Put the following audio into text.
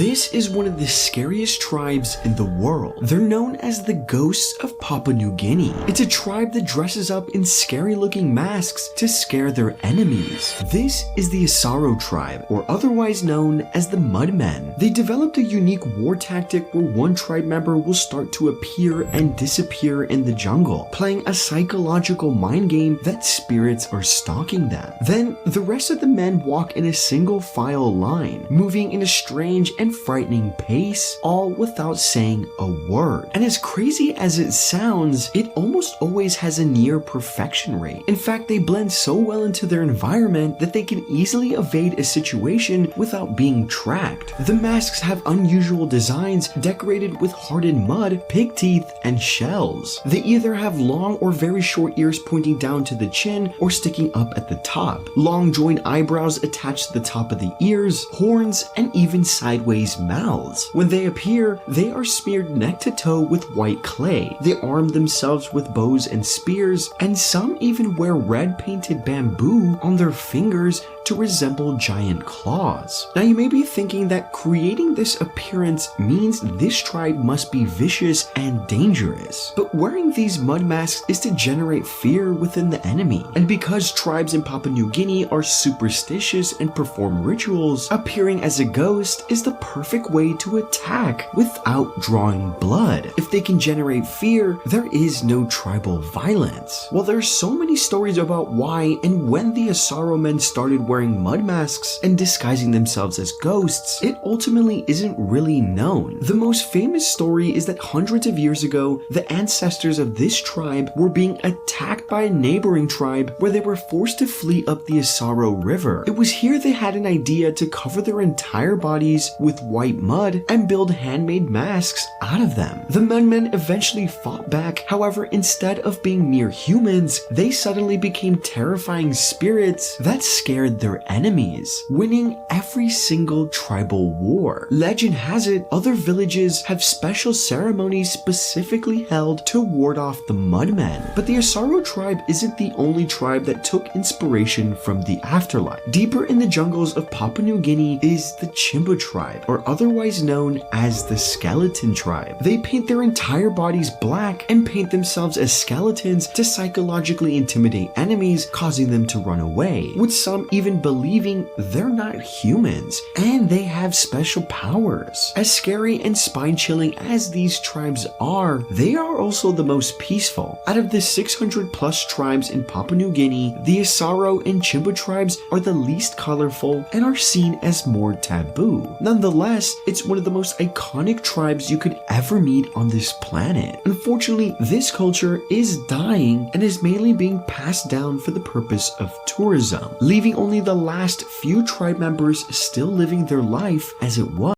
This is one of the scariest tribes in the world. They're known as the Ghosts of Papua New Guinea. It's a tribe that dresses up in scary looking masks to scare their enemies. This is the Asaro tribe, or otherwise known as the Mudmen. They developed a unique war tactic where one tribe member will start to appear and disappear in the jungle, playing a psychological mind game that spirits are stalking them. Then the rest of the men walk in a single file line, moving in a strange and frightening pace, all without saying a word. And as crazy as it sounds, it almost always has a near perfection rate. In fact, they blend so well into their environment that they can easily evade a situation without being tracked. The masks have unusual designs decorated with hardened mud, pig teeth, and shells. They either have long or very short ears pointing down to the chin or sticking up at the top, long joined eyebrows attached to the top of the ears, horns, and even sideways mouths. When they appear, they are smeared neck to toe with white clay. They arm themselves with bows and spears, and some even wear red painted bamboo on their fingers to resemble giant claws. Now you may be thinking that creating this appearance means this tribe must be vicious and dangerous, but wearing these mud masks is to generate fear within the enemy. And because tribes in Papua New Guinea are superstitious and perform rituals, appearing as a ghost is the perfect way to attack without drawing blood. If they can generate fear, there is no tribal violence. While there are so many stories about why and when the Asaro men started wearing mud masks and disguising themselves as ghosts, it ultimately isn't really known. The most famous story is that hundreds of years ago, the ancestors of this tribe were being attacked by a neighboring tribe where they were forced to flee up the Asaro River. It was here they had an idea to cover their entire bodies with white mud and build handmade masks out of them. The Mudmen eventually fought back, however, instead of being mere humans, they suddenly became terrifying spirits that scared their enemies, winning every single tribal war. Legend has it, other villages have special ceremonies specifically held to ward off the Mudmen. But the Asaro tribe isn't the only tribe that took inspiration from the afterlife. Deeper in the jungles of Papua New Guinea is the Chimba tribe, or otherwise known as the Skeleton tribe. They paint their entire bodies black and paint themselves as skeletons to psychologically intimidate enemies, causing them to run away, with some even believing they're not humans and they have special powers. As scary and spine-chilling as these tribes are, they are also the most peaceful. Out of the 600 plus tribes in Papua New Guinea, the Asaro and Chimba tribes are the least colorful and are seen as more taboo. Nonetheless, it's one of the most iconic tribes you could ever meet on this planet. Unfortunately, this culture is dying and is mainly being passed down for the purpose of tourism, leaving only the last few tribe members still living their life as it was.